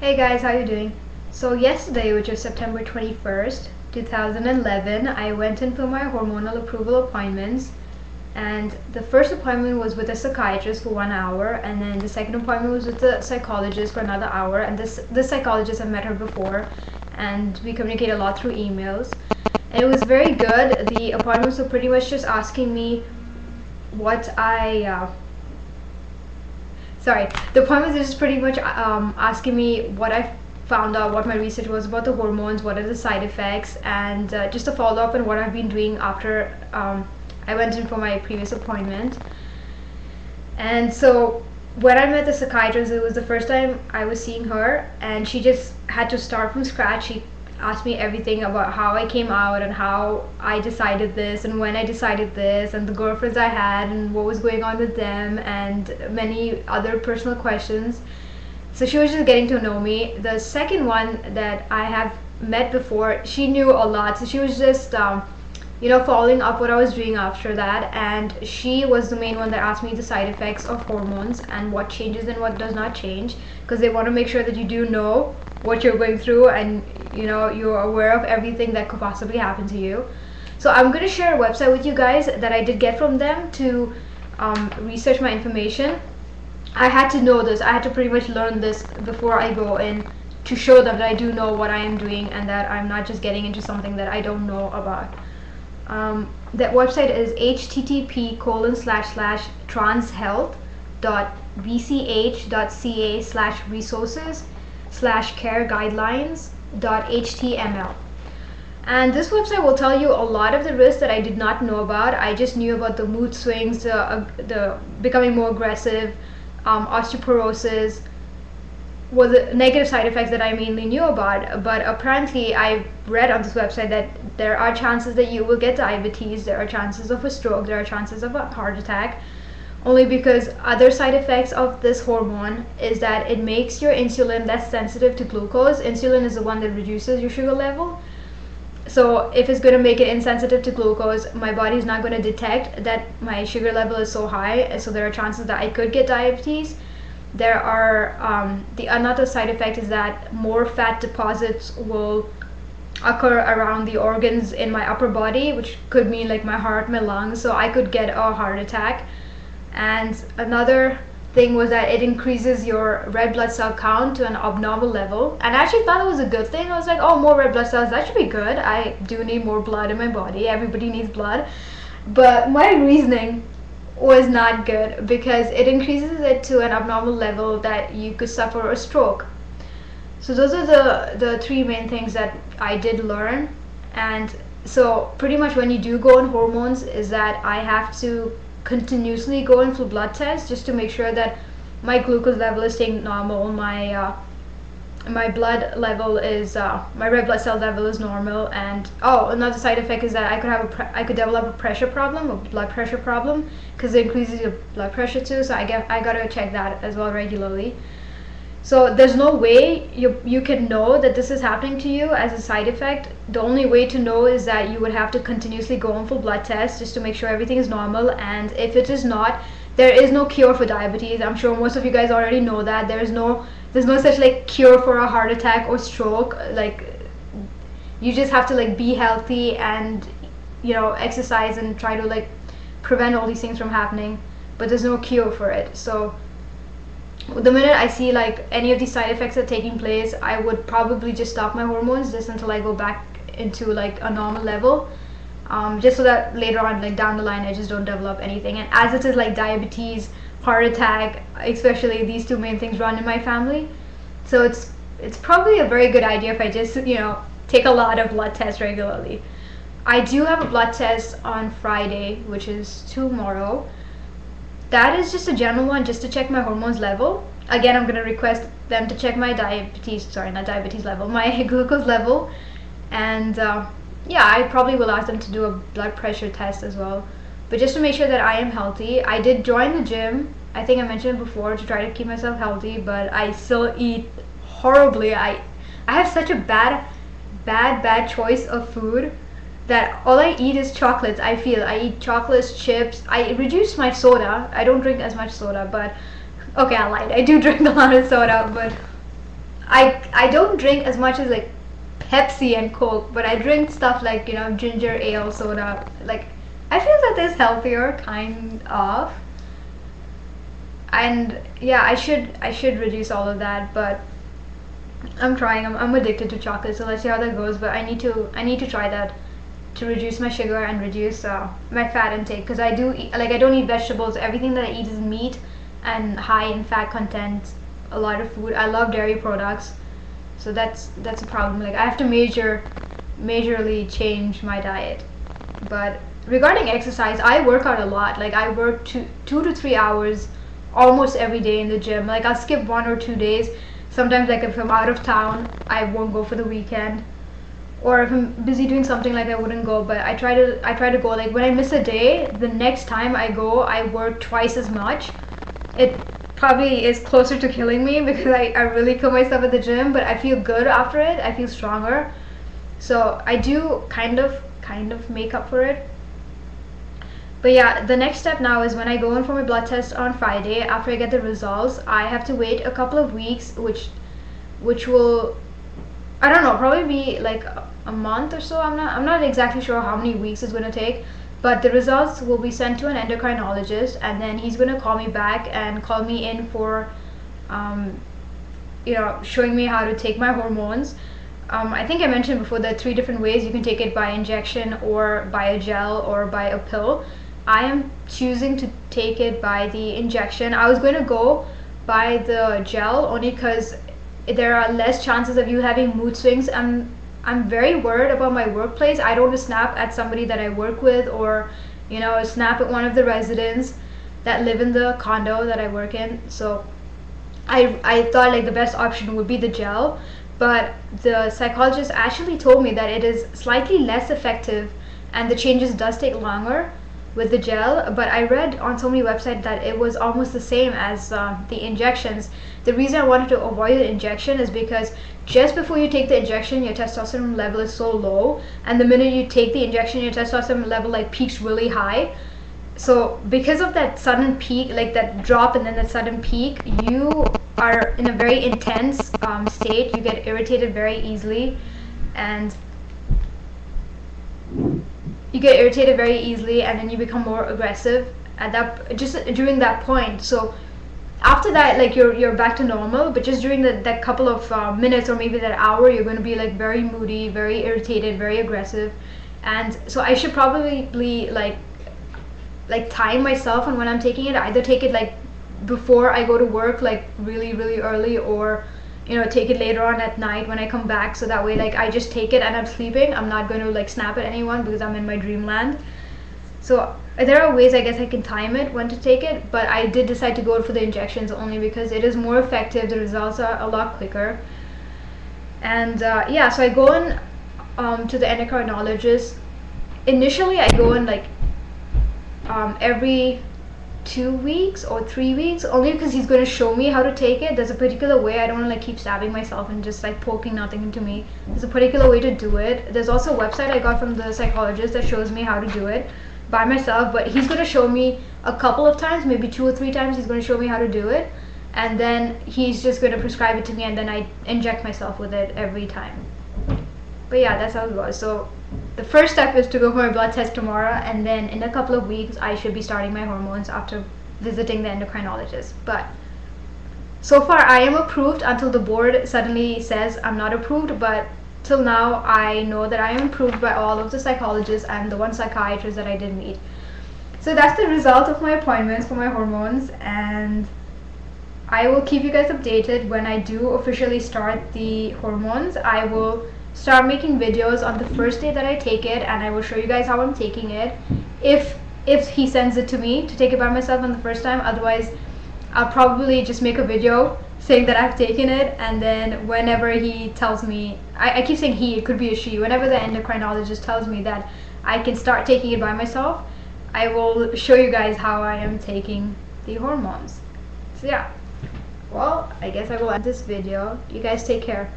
Hey guys, how you doing? So yesterday, which was September 21st, 2011, I went in for my hormonal approval appointments, and the first appointment was with a psychiatrist for 1 hour, and then the second appointment was with the psychologist for another hour. And this psychologist, I met her before, and we communicate a lot through emails. And it was very good. The appointments were pretty much just asking me what the appointment is just pretty much asking me what I found out, what my research was about the hormones, what are the side effects, and just a follow up on what I've been doing after I went in for my previous appointment. And so when I met the psychiatrist, it was the first time I was seeing her, and she just had to start from scratch. She asked me everything about how I came out and how I decided this and when I decided this and the girlfriends I had and what was going on with them and many other personal questions. So she was just getting to know me. The second one that I have met before, she knew a lot, so she was just following up what I was doing after that, and she was the main one that asked me the side effects of hormones and what changes and what does not change, because they want to make sure that you do know what you're going through and you're aware of everything that could possibly happen to you. So I'm going to share a website with you guys that I did get from them to research my information. I had to know this. I had to pretty much learn this before I go in, to show them that I do know what I am doing and that I'm not just getting into something that I don't know about. That website is http://transhealth.bch.ca/resources/care-guidelines.html. And this website will tell you a lot of the risks that I did not know about. I just knew about the mood swings, the becoming more aggressive, osteoporosis, were the negative side effects that I mainly knew about. But apparently I read on this website that there are chances that you will get diabetes, there are chances of a stroke, there are chances of a heart attack, only because other side effects of this hormone is that it makes your insulin less sensitive to glucose. Insulin is the one that reduces your sugar level. So if it's going to make it insensitive to glucose, my body is not going to detect that my sugar level is so high, so there are chances that I could get diabetes. There are another side effect is that more fat deposits will occur around the organs in my upper body, which could mean like my heart, my lungs, so I could get a heart attack. And another thing was that it increases your red blood cell count to an abnormal level, and I actually thought it was a good thing. I was like, oh, more red blood cells, that should be good. I do need more blood in my body, everybody needs blood. But my reasoning was not good, because it increases it to an abnormal level that you could suffer a stroke. So those are the three main things that I did learn. And so pretty much when you do go on hormones is that I have to continuously go in for blood tests just to make sure that my glucose level is staying normal, my blood level is my red blood cell level is normal. And another side effect is that I could develop a pressure problem, a blood pressure problem, because it increases your blood pressure too. So I gotta check that as well regularly. So there's no way you can know that this is happening to you as a side effect. The only way to know is that you would have to continuously go on for blood tests just to make sure everything is normal. And if it is not, there is no cure for diabetes. I'm sure most of you guys already know that. There's no such like cure for a heart attack or stroke. Like, you just have to like be healthy and exercise and try to like prevent all these things from happening, but there's no cure for it. So the minute I see like any of these side effects are taking place, I would probably just stop my hormones just until I go back into like a normal level, just so that later on, like down the line, I just don't develop anything. And as it is, like diabetes, heart attack, especially, these two main things run in my family, so it's probably a very good idea if I just take a lot of blood tests regularly. I do have a blood test on Friday, which is tomorrow. That is just a general one, just to check my hormones level. Again, I'm going to request them to check my my glucose level. And yeah, I probably will ask them to do a blood pressure test as well. But just to make sure that I am healthy, I did join the gym. I think I mentioned it before, to try to keep myself healthy, but I still eat horribly. I have such a bad choice of food that all I eat is chocolates. I eat chocolates, chips. I reduced my soda. I don't drink as much soda, but okay, I lied. I do drink a lot of soda, but I don't drink as much as like Pepsi and Coke, but I drink stuff like, you know, ginger ale, soda. Like, I feel that is healthier, kind of. And yeah, I should reduce all of that, but I'm trying. I'm addicted to chocolate, so let's see how that goes. But I need to try that to reduce my sugar and reduce my fat intake, because I do eat, like I don't eat vegetables. Everything that I eat is meat and high in fat content. A lot of food. I love dairy products, so that's a problem. Like I have to majorly change my diet. But regarding exercise, I work out a lot. Like I work 2 to 3 hours almost every day in the gym. Like I'll skip 1 or 2 days. Sometimes, like if I'm out of town, I won't go for the weekend, or if I'm busy doing something, like I wouldn't go. But I try to go. Like when I miss a day, the next time I go, I work twice as much. It probably is closer to killing me because I really kill myself at the gym, but I feel good after it. I feel stronger. So I do kind of make up for it. But yeah, the next step now is when I go in for my blood test on Friday. After I get the results, I have to wait a couple of weeks, which will, I don't know, probably be like a month or so. I'm not exactly sure how many weeks it's going to take, but the results will be sent to an endocrinologist, and then he's going to call me back and call me in for showing me how to take my hormones. I think I mentioned before that 3 different ways you can take it: by injection, or by a gel, or by a pill. I am choosing to take it by the injection. I was going to go by the gel only because there are less chances of you having mood swings. I'm very worried about my workplace. I don't want to snap at somebody that I work with, or snap at one of the residents that live in the condo that I work in. So I thought like the best option would be the gel, but the psychologist actually told me that it is slightly less effective and the changes does take longer with the gel. But I read on so many websites that it was almost the same as the injections. The reason I wanted to avoid the injection is because just before you take the injection, your testosterone level is so low, and the minute you take the injection, your testosterone level like peaks really high. So because of that sudden peak, like that drop and then that sudden peak, you are in a very intense state. You get irritated very easily, and then you become more aggressive at that, just during that point. So after that, like you're back to normal, but just during that couple of minutes, or maybe that hour, you're going to be like very moody, very irritated, very aggressive. And so I should probably like time myself on when I'm taking it. Either take it like before I go to work, like really early, or take it later on at night when I come back, so that way like I just take it and I'm sleeping. I'm not going to like snap at anyone because I'm in my dreamland. So there are ways I guess I can time it when to take it, but I did decide to go for the injections only because it is more effective. The results are a lot quicker. And yeah, so I go in to the endocrinologist. Initially I go in like every 2 weeks or 3 weeks, only because he's going to show me how to take it. There's a particular way. I don't want to like keep stabbing myself and just like poking nothing into me. There's a particular way to do it. There's also a website I got from the psychologist that shows me how to do it by myself, but he's going to show me a couple of times, maybe 2 or 3 times. He's going to show me how to do it, and then he's just going to prescribe it to me, and then I inject myself with it every time. But yeah, that's how it goes. So the first step is to go for my blood test tomorrow, and then in a couple of weeks I should be starting my hormones after visiting the endocrinologist. But so far I am approved until the board suddenly says I'm not approved. But till now I know that I am approved by all of the psychologists and the one psychiatrist that I did meet. So that's the result of my appointments for my hormones, and I will keep you guys updated when I do officially start the hormones. I will start making videos on the first day that I take it, and I will show you guys how I'm taking it, if he sends it to me to take it by myself on the first time. Otherwise I'll probably just make a video saying that I've taken it, and then whenever he tells me, I keep saying he, it could be a she, whenever the endocrinologist tells me that I can start taking it by myself, I will show you guys how I am taking the hormones. So yeah, well, I guess I will end this video. You guys take care.